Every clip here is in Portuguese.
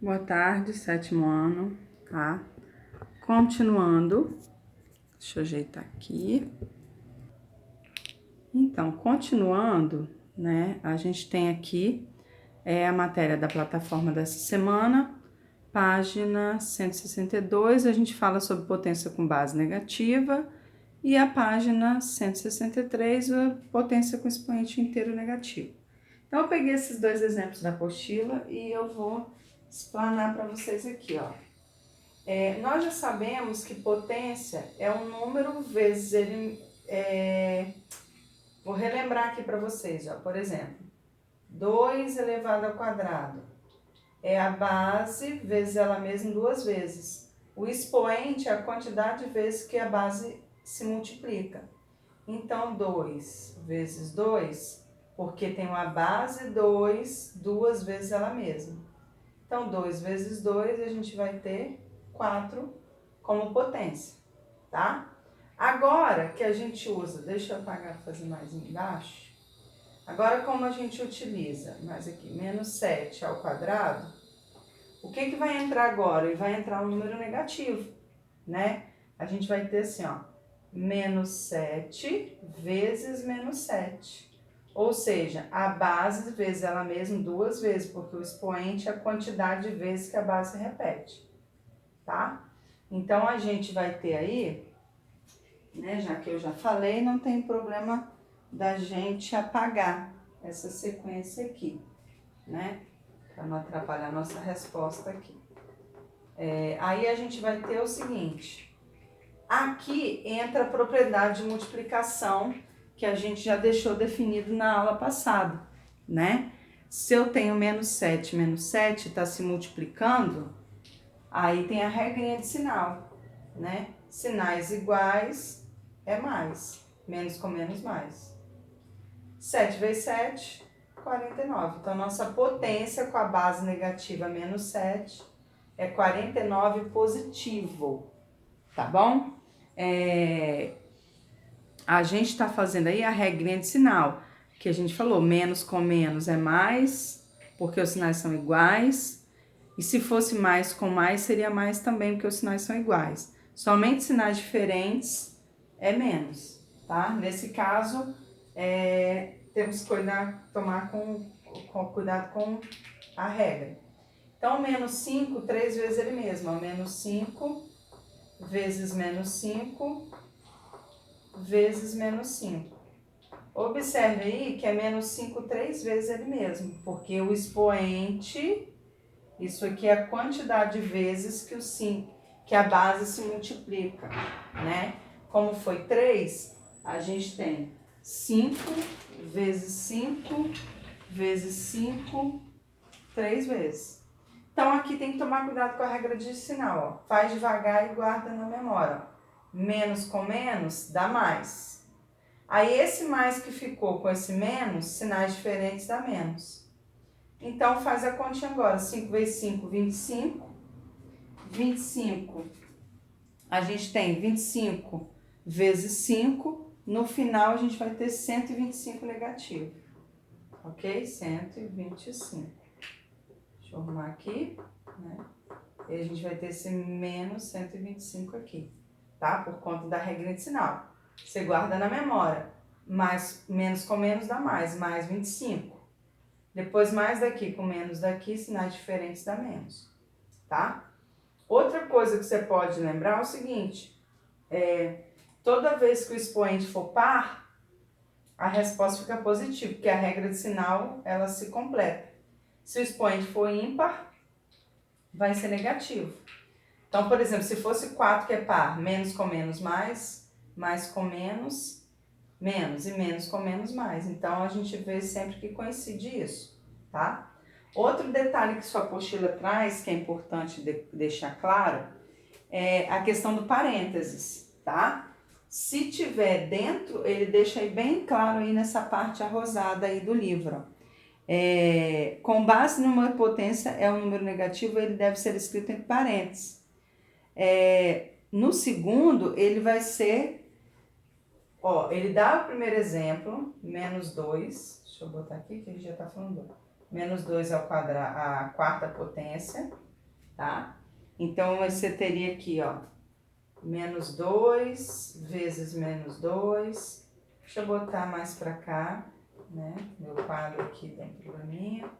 Boa tarde, sétimo ano, tá? Continuando, deixa eu ajeitar aqui. Então, continuando, né? A gente tem aqui a matéria da plataforma dessa semana, página 162, a gente fala sobre potência com base negativa, e a página 163, a potência com expoente inteiro negativo. Então, eu peguei esses dois exemplos da apostila e eu vou explanar para vocês aqui, ó. Nós já sabemos que potência é um número vezes ele. Vou relembrar aqui para vocês, ó. Por exemplo, 2 elevado ao quadrado é a base vezes ela mesma duas vezes. O expoente é a quantidade de vezes que a base se multiplica. Então, 2 vezes 2, porque tem uma base 2, duas vezes ela mesma. Então, 2 vezes 2, a gente vai ter 4 como potência, tá? Agora que a gente usa, deixa eu apagar para fazer mais embaixo. Agora, como a gente utiliza, mais aqui, menos 7 ao quadrado, o que vai entrar agora? Ele vai entrar um número negativo, né? A gente vai ter assim, ó, menos 7 vezes menos 7. Ou seja, a base vezes ela mesma duas vezes, porque o expoente é a quantidade de vezes que a base repete, tá? Então, a gente vai ter aí, né, já que eu já falei, não tem problema da gente apagar essa sequência aqui, né? Para não atrapalhar a nossa resposta aqui. Aí a gente vai ter o seguinte, aqui entra a propriedade de multiplicação que a gente já deixou definido na aula passada, né? Se eu tenho menos 7 está se multiplicando, aí tem a regrinha de sinal, né? Sinais iguais é mais, menos com menos mais. 7 vezes 7, 49. Então, nossa potência com a base negativa menos 7 é 49 positivo, tá bom? A gente está fazendo aí a regrinha de sinal, que a gente falou, menos com menos é mais, porque os sinais são iguais. E se fosse mais com mais, seria mais também, porque os sinais são iguais. Somente sinais diferentes é menos, tá? Nesse caso, temos que tomar cuidado com a regra. Então, menos 5, 3 vezes ele mesmo. Ó, menos 5 vezes menos 5 vezes menos 5. Observe aí que é menos 5 3 vezes ele mesmo, porque o expoente, isso aqui é a quantidade de vezes que a base se multiplica, né? Como foi 3, a gente tem 5 vezes 5 vezes 5, 3 vezes. Então, aqui tem que tomar cuidado com a regra de sinal, ó. Faz devagar e guarda na memória. Menos com menos dá mais. Aí, esse mais que ficou com esse menos, sinais diferentes dá menos. Então, faz a continha agora. 5 vezes 5, 25. 25, a gente tem 25 vezes 5. No final, a gente vai ter 125 negativo. Ok? 125. Deixa eu arrumar aqui, né? E a gente vai ter esse menos 125 aqui, tá? Por conta da regra de sinal. Você guarda na memória. Menos com menos dá mais 25. Depois mais daqui com menos daqui, sinais diferentes dá menos, tá? Outra coisa que você pode lembrar é o seguinte, toda vez que o expoente for par, a resposta fica positiva, porque a regra de sinal, ela se completa. Se o expoente for ímpar, vai ser negativo. Então, por exemplo, se fosse 4 que é par, menos com menos mais com menos, menos e menos com menos mais. Então, a gente vê sempre que coincide isso, tá? Outro detalhe que sua apostila traz, que é importante deixar claro, é a questão do parênteses, tá? Se tiver dentro, ele deixa aí bem claro aí nessa parte arrosada aí do livro. Com base numa potência é um número negativo, ele deve ser escrito entre parênteses. No segundo, ele vai ser, ó, ele dá o primeiro exemplo, menos 2, deixa eu botar aqui que ele já tá falando, menos 2 ao quadrado, a quarta potência, tá? Então, você teria aqui, ó, menos 2 vezes menos 2. Deixa eu botar mais pra cá, né? Meu quadro aqui tem probleminha.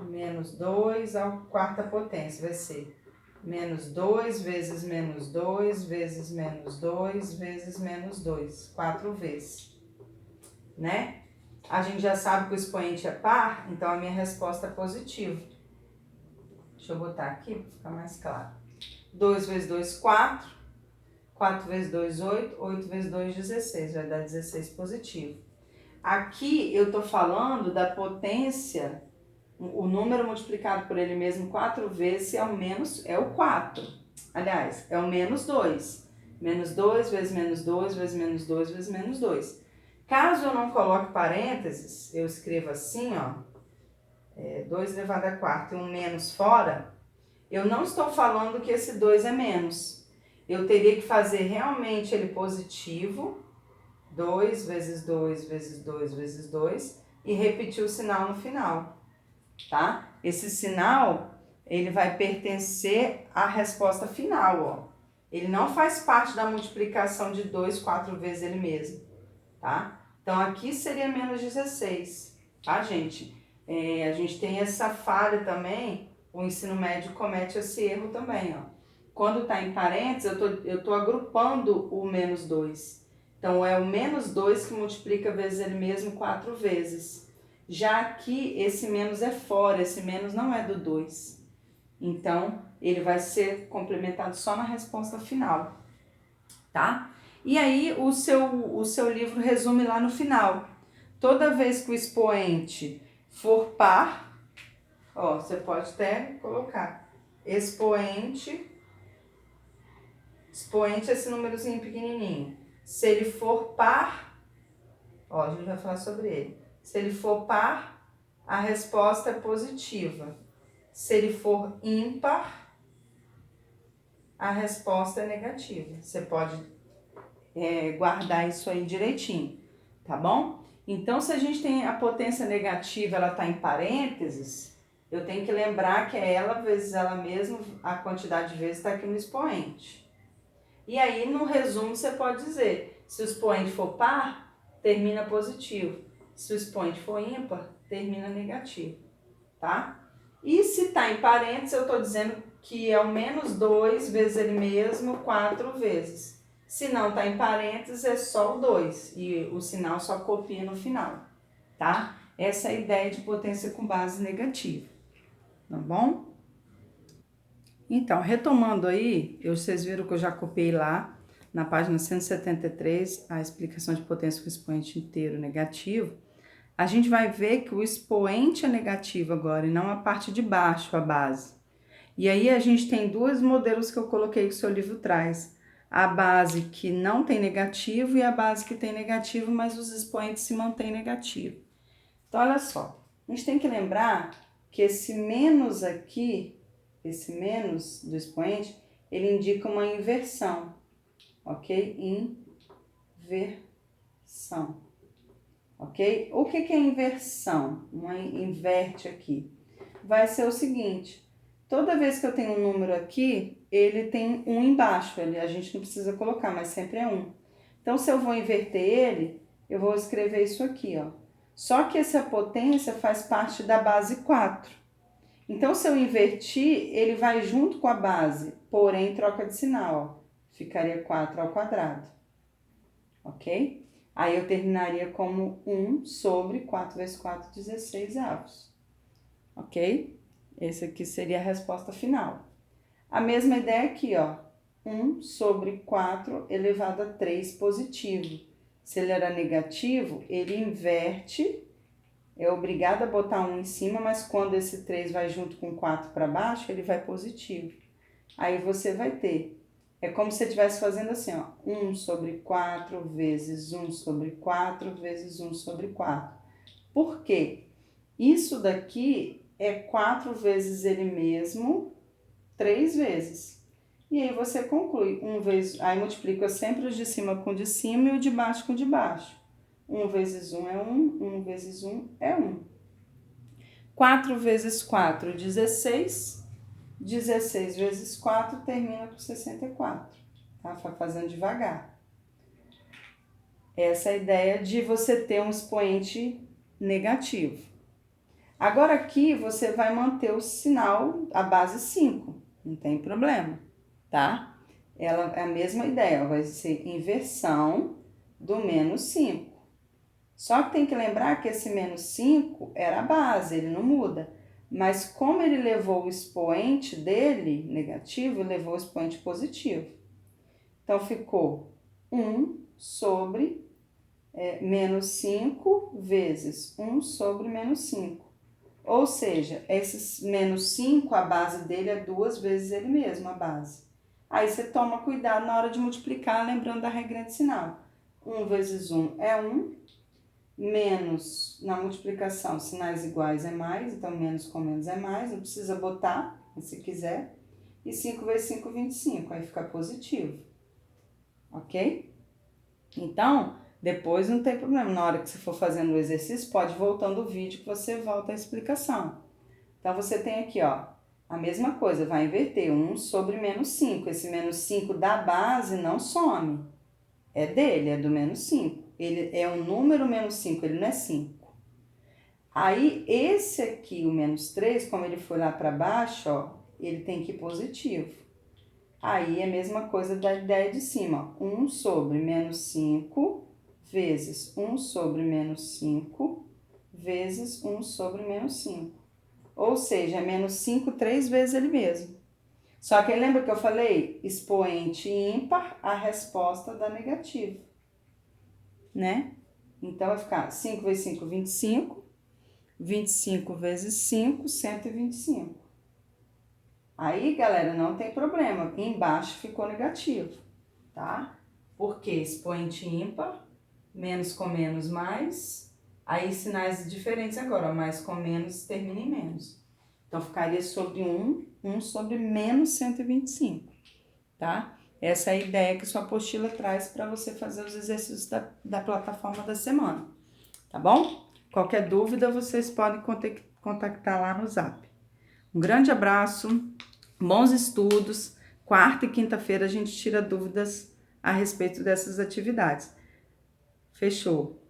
Menos 2 à quarta potência, vai ser menos 2 vezes menos 2 vezes menos 2 vezes menos 2, 4 vezes, né? A gente já sabe que o expoente é par, então a minha resposta é positiva. Deixa eu botar aqui para ficar mais claro. 2 vezes 2, 4. 4 vezes 2, 8. 8 vezes 2, 16. Vai dar 16 positivo. Aqui eu estou falando da potência, o número multiplicado por ele mesmo 4 vezes é o 4. Aliás, é o menos 2. Menos 2 vezes menos 2 vezes menos 2 vezes menos 2. Caso eu não coloque parênteses, eu escrevo assim, ó, 2 elevado a quarta e um menos fora, eu não estou falando que esse 2 é menos. Eu teria que fazer realmente ele positivo, 2 vezes 2 vezes 2 vezes 2, e repetir o sinal no final, tá? Esse sinal, ele vai pertencer à resposta final, ó. Ele não faz parte da multiplicação de 2, 4 vezes ele mesmo, tá? Então, aqui seria menos 16, tá, gente? A gente tem essa falha também, o ensino médio comete esse erro também, ó. Quando tá em parênteses, eu tô agrupando o menos 2. Então, é o menos 2 que multiplica vezes ele mesmo 4 vezes. Já aqui, esse menos é fora, esse menos não é do 2. Então, ele vai ser complementado só na resposta final, tá? E aí, o seu livro resume lá no final. Toda vez que o expoente for par, ó, você pode até colocar expoente esse númerozinho pequenininho. Se ele for par, ó, a gente vai falar sobre ele. Se ele for par, a resposta é positiva. Se ele for ímpar, a resposta é negativa. Você pode guardar isso aí direitinho, tá bom? Então, se a gente tem a potência negativa, ela está em parênteses, eu tenho que lembrar que é ela vezes ela mesma, a quantidade de vezes está aqui no expoente. E aí, no resumo, você pode dizer, se o expoente for par, termina positivo. Se o expoente for ímpar, termina negativo, tá? E se está em parênteses, eu estou dizendo que é o menos 2 vezes ele mesmo 4 vezes. Se não está em parênteses, é só o 2 e o sinal só copia no final, tá? Essa é a ideia de potência com base negativa, tá bom? Então, retomando aí, vocês viram que eu já copiei lá na página 173 a explicação de potência com expoente inteiro negativo. A gente vai ver que o expoente é negativo agora e não a parte de baixo, a base. E aí a gente tem dois modelos que eu coloquei que o seu livro traz. A base que não tem negativo e a base que tem negativo, mas os expoentes se mantêm negativo. Então, olha só, a gente tem que lembrar que esse menos aqui, esse menos do expoente, ele indica uma inversão, ok? Inversão, ok? O que é inversão? Uma inverte aqui. Vai ser o seguinte, toda vez que eu tenho um número aqui, ele tem um embaixo, a gente não precisa colocar, mas sempre é um. Então, se eu vou inverter ele, eu vou escrever isso aqui, ó. Só que essa potência faz parte da base 4. Então, se eu invertir, ele vai junto com a base, porém troca de sinal, ó. Ficaria 4 ao quadrado, ok? Aí eu terminaria como 1 sobre 4 vezes 4, 16 avos, ok? Esse aqui seria a resposta final. A mesma ideia aqui, ó. 1 sobre 4 elevado a 3 positivo. Se ele era negativo, ele inverte, é obrigado a botar 1 em cima, mas quando esse 3 vai junto com 4 para baixo, ele vai positivo. Aí você vai ter, é como se você estivesse fazendo assim, ó, 1 sobre 4 vezes 1 sobre 4 vezes 1 sobre 4. Por quê? Isso daqui é 4 vezes ele mesmo, 3 vezes. E aí você conclui, aí multiplica sempre o de cima com o de cima e o de baixo com o de baixo. 1 vezes 1 é 1, 1 vezes 1 é 1. 4 vezes 4, 16. 16 vezes 4 termina com 64, tá? Vai fazendo devagar. Essa é a ideia de você ter um expoente negativo. Agora aqui você vai manter o sinal, a base 5, não tem problema, tá? Ela é a mesma ideia, vai ser inversão do menos 5. Só que tem que lembrar que esse menos 5 era a base, ele não muda. Mas como ele levou o expoente dele, negativo, ele levou o expoente positivo. Então, ficou 1 sobre menos 5 vezes 1 sobre menos 5. Ou seja, esses menos 5, a base dele é 2 vezes ele mesmo, a base. Aí você toma cuidado na hora de multiplicar, lembrando da regrinha de sinal. 1 vezes 1 é 1, menos, na multiplicação, sinais iguais é mais, então menos com menos é mais, não precisa botar, se quiser. E 5 vezes 5, 25, aí fica positivo. Ok? Então, depois não tem problema, na hora que você for fazendo o exercício, pode ir voltando o vídeo que você volta a explicação. Então, você tem aqui, ó, a mesma coisa, vai inverter 1 sobre menos 5. Esse menos 5 da base não some, é dele, é do menos 5. Ele é um número menos 5, ele não é 5. Aí, esse aqui, o menos 3, como ele foi lá para baixo, ó, ele tem que ir positivo. Aí, é a mesma coisa da ideia de cima, ó, 1 sobre menos 5 vezes 1 sobre menos 5 vezes 1 sobre menos 5. Ou seja, é menos 5 3 vezes ele mesmo. Só que lembra que eu falei? Expoente ímpar, a resposta dá negativo, né? Então, vai ficar 5 vezes 5, 25. 25 vezes 5, 125. Aí, galera, não tem problema. Embaixo ficou negativo, tá? Porque expoente ímpar, menos com menos, mais. Aí, sinais diferentes agora. Mais com menos termina em menos. Então, ficaria sobre 1 sobre menos 125, tá? Essa é a ideia que sua apostila traz para você fazer os exercícios da plataforma da semana, tá bom? Qualquer dúvida, vocês podem contactar lá no Zap. Um grande abraço, bons estudos. Quarta e quinta-feira a gente tira dúvidas a respeito dessas atividades. Fechou!